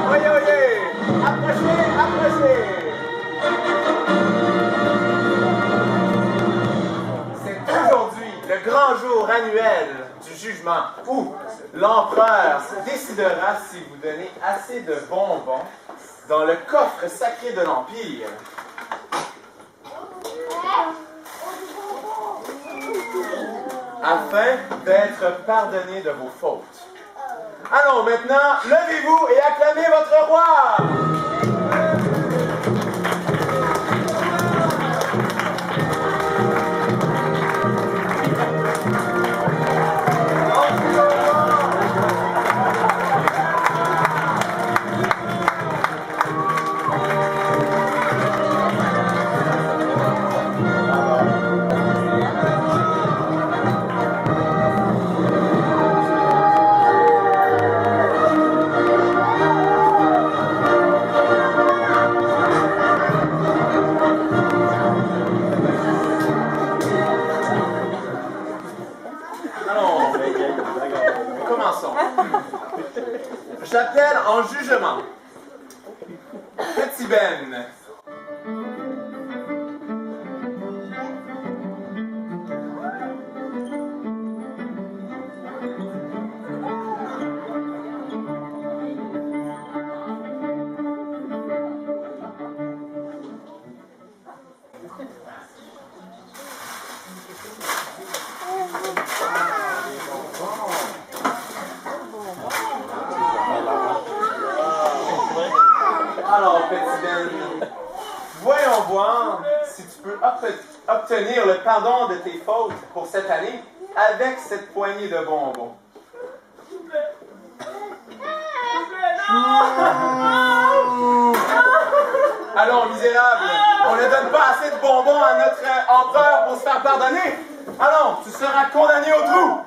Oyez, oyez! Approchez, approchez! C'est aujourd'hui le grand jour annuel du jugement où l'empereur décidera si vous donnez assez de bonbons dans le coffre sacré de l'Empire afin d'être pardonné de vos fautes. Allons maintenant, levez-vous et acclamez votre roi! J'appelle en jugement Petit Ben. Alors, Petit Ben, voyons voir si tu peux obtenir le pardon de tes fautes pour cette année avec cette poignée de bonbons. Allons, misérable, on ne donne pas assez de bonbons à notre empereur pour se faire pardonner. Allons, tu seras condamné au trou.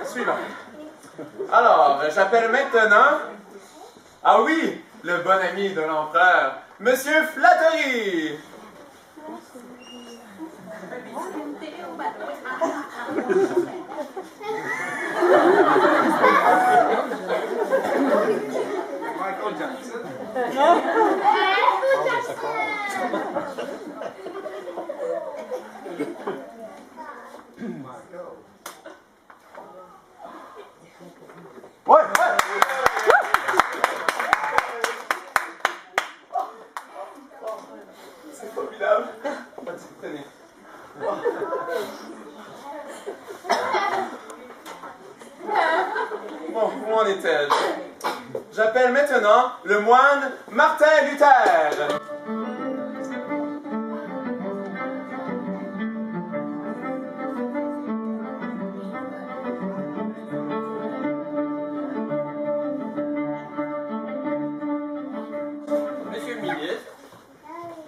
Suivant. Alors, j'appelle maintenant... Ah oui, le bon ami de l'empereur, Monsieur Flattery. Michael Jackson. Ouais, ouais. C'est formidable. Tenez. Bon, où en est-elle? J'appelle maintenant le moine Martin Luther. Monsieur le ministre,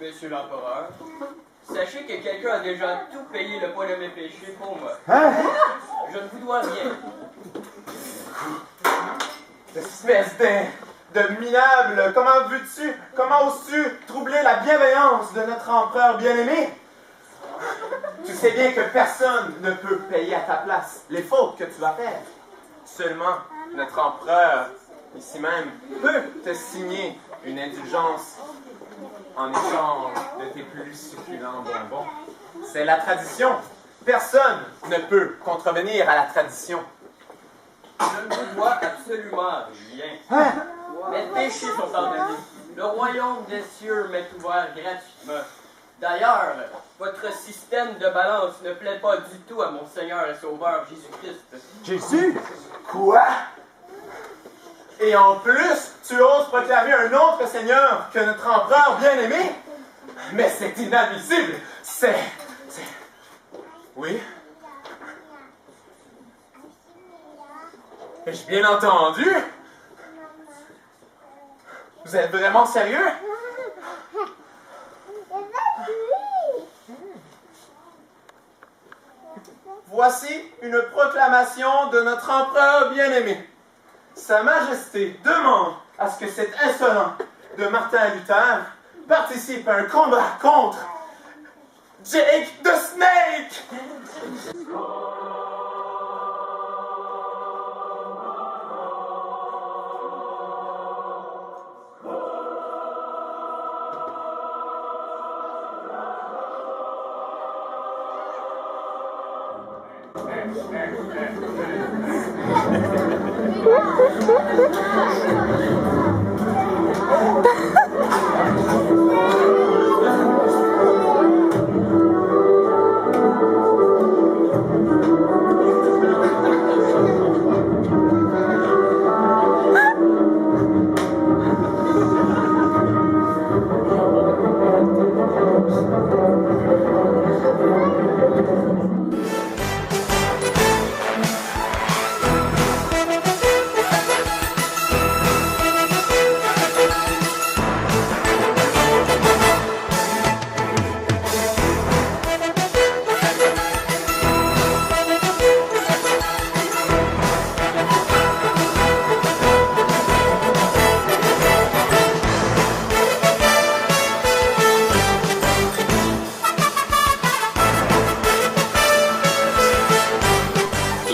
Monsieur l'empereur, sachez que quelqu'un a déjà tout payé le poids de mes péchés pour moi. Hein? Je ne vous dois rien. Espèce de minable, comment oses-tu troubler la bienveillance de notre empereur bien-aimé? Tu sais bien que personne ne peut payer à ta place les fautes que tu vas faire. Seulement, notre empereur, ici même, peut te signer une indulgence en échange de tes plus succulents bonbons. C'est la tradition. Personne ne peut contrevenir à la tradition. Je ne vous dois absolument rien. Hein? Mes péchés sont pardonnés. Le royaume des cieux m'est ouvert gratuitement. D'ailleurs, votre système de balance ne plaît pas du tout à mon Seigneur et Sauveur Jésus-Christ. Jésus? Quoi? Et en plus, tu oses proclamer un autre Seigneur que notre empereur bien-aimé? Mais c'est inadmissible! C'est... Oui? Ai-je bien entendu? Vous êtes vraiment sérieux? Voici une proclamation de notre empereur bien-aimé. Sa Majesté demande à ce que cet insolent de Martin Luther participe à un combat contre Jake the Snake!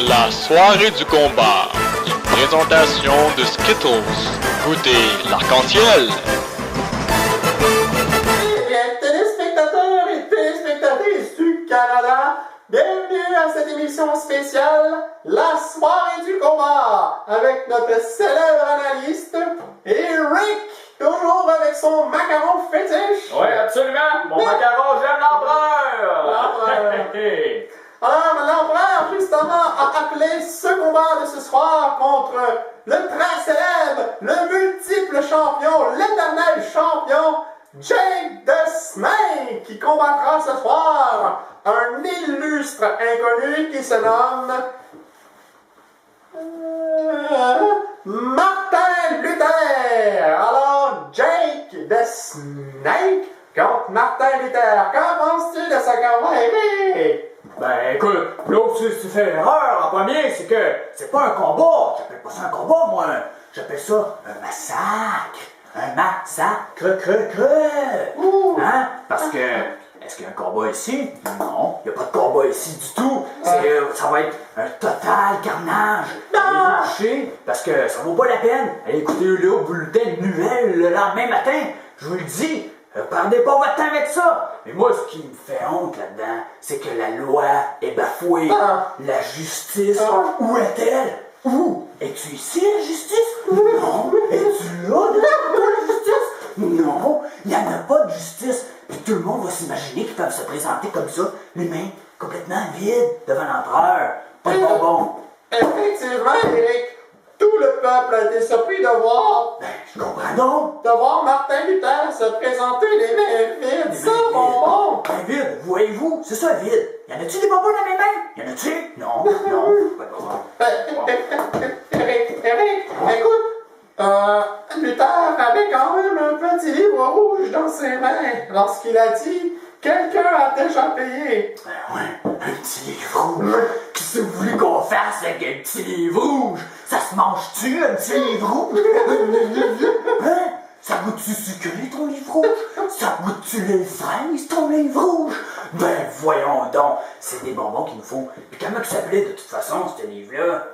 La soirée du combat, une présentation de Skittles. Goûtez l'arc-en-ciel. Eh bien, téléspectateurs et téléspectatrices du Canada, bienvenue à cette émission spéciale, La soirée du combat, avec notre célèbre analyste, Eric, toujours avec son macaron fétiche. Oui, absolument. Mon macaron, j'aime l'empereur. Alors, l'empereur, justement, a appelé ce combat de ce soir contre le très célèbre, le multiple champion, l'éternel champion, Jake the Snake, qui combattra ce soir un illustre inconnu qui se nomme Martin Luther. Alors, Jake the Snake contre Martin Luther. Qu'en penses-tu de ce combat, Eric? Ben écoute, là où tu fais l'erreur en premier, c'est que c'est pas un combat. J'appelle pas ça un combat, moi. J'appelle ça un massacre. Un massacre. Hein? Parce que, est-ce qu'il y a un combat ici? Non, il n'y a pas de combat ici du tout. Ça va être un total carnage. Allez vous coucher, parce que ça vaut pas la peine. Allez écouter le bulletin de nouvelles le lendemain matin. Je vous le dis. Perdez pas votre temps avec ça! Mais moi, ce qui me fait honte là-dedans, c'est que la loi est bafouée. La justice, où est-elle? Où? Es-tu ici, la justice? Non. Es-tu là, la justice? Non. Il n'y en a pas de justice. Puis tout le monde va s'imaginer qu'ils peuvent se présenter comme ça, les mains complètement vides devant l'empereur. Pas de bonbons. Effectivement, Eric. Tout le peuple a été surpris de voir... Je comprends donc. De voir Martin Luther se présenter les mains vides, sans bonbons. Vide, voyez-vous, c'est ça, vide. Y en a-tu des bonbons dans mes mains? Y en a-tu? Non, pas de bonbons. Eric, écoute, Luther avait quand même un petit livre rouge dans ses mains lorsqu'il a dit « Quelqu'un a déjà payé ». Ouais, un petit livre rouge. Qu'est-ce que vous voulez qu'on fasse avec un petit livre rouge? Ça se mange-tu, un petit livre rouge? Hein? Ça goûte-tu sucré, ton livre rouge? Ça goûte-tu les fraises, ton livre rouge? Ben, voyons donc, c'est des bonbons qu'il nous faut. Puis comment ça s'appelait, de toute façon, ce livre-là?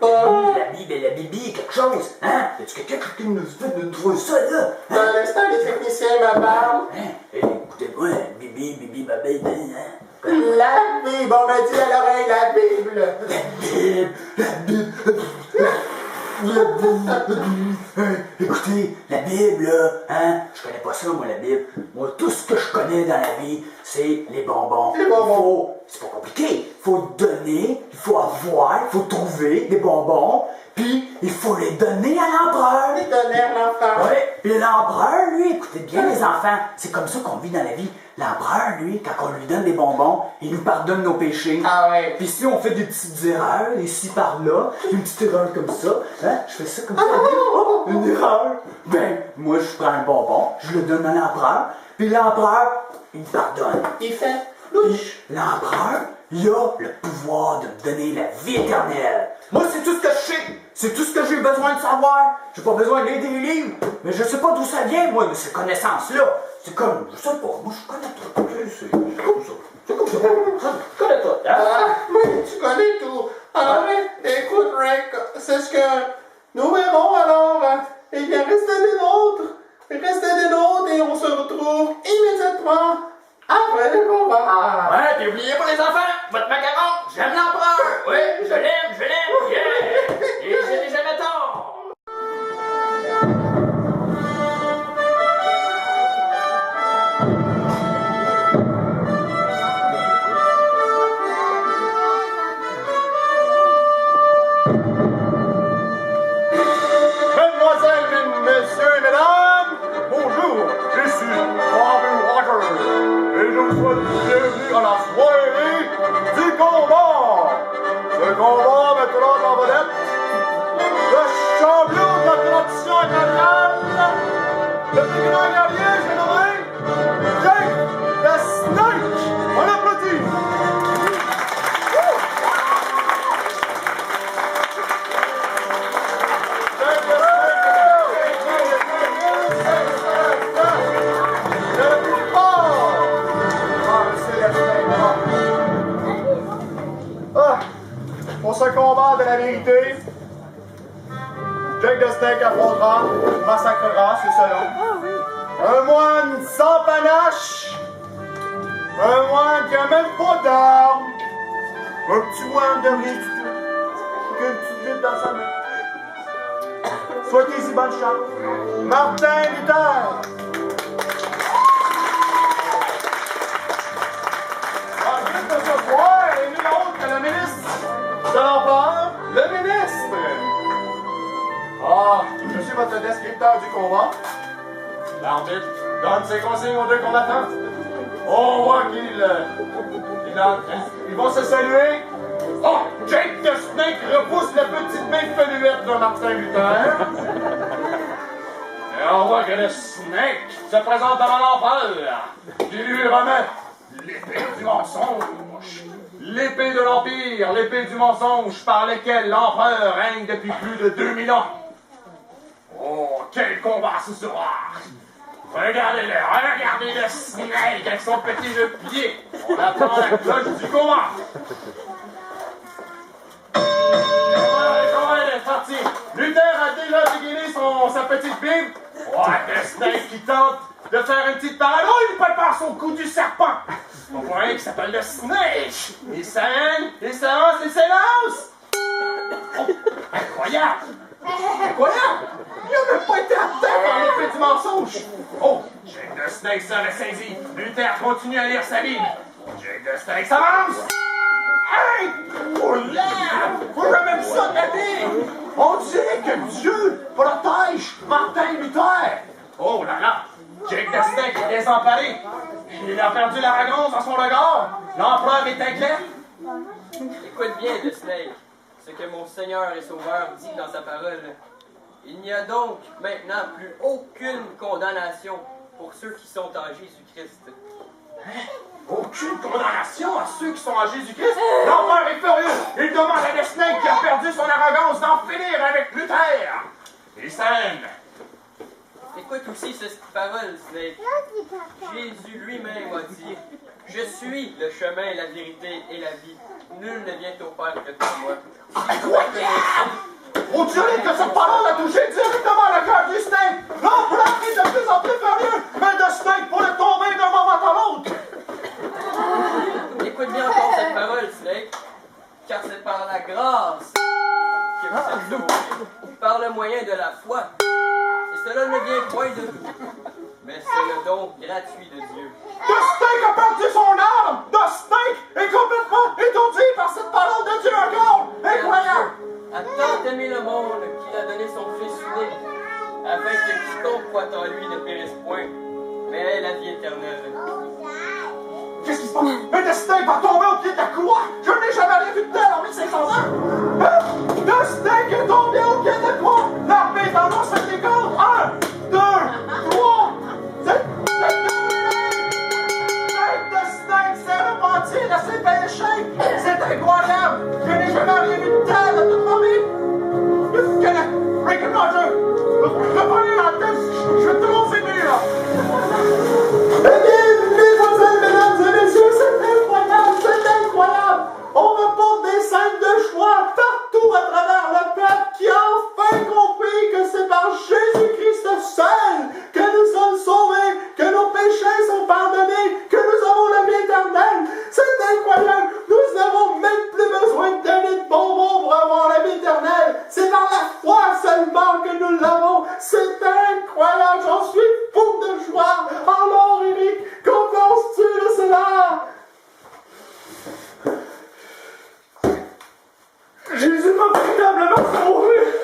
La Bible et la Bibi, quelque chose, hein? Y a-tu quelqu'un qui nous fait de trouver ça, là? Dans l'instant, les techniciens me parlent. Hein? Écoutez-moi, Bibi, ma baby, hein? La Bible, on m'a dit à l'oreille la Bible. La Bible. Écoutez, la Bible, là, hein, je connais pas ça, moi, la Bible. Moi, tout ce que je connais dans la vie, c'est les bonbons. Les bonbons. C'est pas compliqué. Il faut donner, il faut avoir, il faut trouver des bonbons, puis il faut les donner à l'empereur. Les donner à l'enfant. Oui, puis l'empereur, lui, écoutez bien les enfants, c'est comme ça qu'on vit dans la vie. L'empereur, lui, quand on lui donne des bonbons, il nous pardonne nos péchés. Ah ouais. Puis si on fait des petites erreurs, ici par là, une petite erreur comme ça, hein, je fais ça comme ça. Oh, une erreur. Ben, moi, je prends un bonbon, je le donne à l'empereur, puis l'empereur, il me pardonne. Il fait Puis l'empereur, il a le pouvoir de me donner la vie éternelle. Moi, c'est tout ce que je sais. C'est tout ce que j'ai besoin de savoir. J'ai pas besoin de lire des livres. Mais je sais pas d'où ça vient, moi, de ces connaissances-là. C'est comme, je sais pas, moi, je connais tout. C'est comme ça. C'est comme ça. Je connais tout. Oui, tu connais tout. Alors, écoute, Rick, c'est ce que nous verrons alors. Eh bien, restez des nôtres. Restez des nôtres et on se retrouve immédiatement après le combat. Ouais, puis oubliez pas les enfants, votre macaron, j'aime l'empereur. Oui, je l'aime, yeah. Et je n'ai jamais tort. Mesdemoiselles, messieurs et mesdames, bonjour, je suis Bobby Walker et je vous souhaite bienvenue à la soirée du combat. Ce combat mettra en vedette le champion de la tradition italienne, le plus grand guerrier, j'ai nommé Jake the Snake. On applaudit. Pour ce combat de la vérité, Jake the Snake affrontera, massacrera, c'est cela. Un moine sans panache, un moine qui a même pas d'armes, un petit moine de rien du tout, qu'une petite bite dans sa main. Soyez-y bonne chance. Martin Luther. Ensuite de ce soir, est nul autre que le ministre de l'Empereur, le ministre. Ah, je suis votre descripteur du combat. L'arbitre donne ses consignes aux deux combattants. On voit qu'ils vont se saluer. Oh, Jake the Snake repousse la petite main feluette de Martin Luther. Et on voit que le Snake se présente devant l'empereur, qui lui remet l'épée du mensonge. L'épée de l'Empire, l'épée du mensonge par laquelle l'empereur règne depuis plus de 2000 ans. Oh, quel combat ce soir! Regardez-le, regardez le Snake avec son petit jeu de pied. On attend la cloche du combat. Comment elle est partie? Luther a déjà dégainé sa petite Bible. Ouais, le Snake qui tente de faire une petite parole. Oh, il prépare son coup du serpent. On voit un qui s'appelle le Snake. Il s'arrête, il s'avance, il s'élance. Oh, incroyable! Incroyable! Il n'a même pas été atteint par l'épée du mensonge. Oh, Jake the Snake se ressaisit. Luther continue à lire sa Bible. Jake the Snake s'avance. Hey! Oh là! Faut jamais vu ça de la vie! On dirait que Dieu protège Martin Luther! Oh là là! Jake the Snake est désemparé! Il a perdu l'arrogance dans son regard! L'empereur est inquiet! Écoute bien, le Snake, ce que mon Seigneur et Sauveur dit dans sa parole. Il n'y a donc maintenant plus aucune condamnation pour ceux qui sont en Jésus-Christ. Aucune condamnation à ceux qui sont en Jésus-Christ? L'empereur est furieux! Il demande à le Snake qui a perdu son arrogance d'en finir avec Luther! Il s'aime! Écoute aussi cette parole, Snake. Jésus lui-même a dit « Je suis le chemin, la vérité et la vie. Nul ne vient au Père que par moi. » On dirait que cette parole a touché directement le cœur du Snake! L'empereur est de plus en plus furieux! Mais le Snake pourrait tomber d'un moment à l'autre! Écoute bien encore cette parole, Snake, car c'est par la grâce que vous êtes sauvés, par le moyen de la foi. Et cela ne vient point de vous, mais c'est le don gratuit de Dieu. The Snake a perdu son âme! The Snake est complètement étourdi par cette parole de Dieu encore! Incroyable! A tant aimé le monde qu'il a donné son Fils unique, afin que quiconque croit en lui ne périsse point, mais ait la vie éternelle. Qu'est-ce qui se passe? Mais The Snake va tomber au pied de la croix! Je n'ai jamais rien vu de tel en 1500 ans! Hein? The Snake est tombé au pied de la croix! L'armée est en lance avec les cordes! 1, 2, 3, c'est terminé! The Snake s'est repenti de ses péchés! tellement que nous l'avons. C'est incroyable, j'en suis fou de joie. Alors, Eric, qu'en penses-tu de cela? Jésus m'a véritablement sauvé!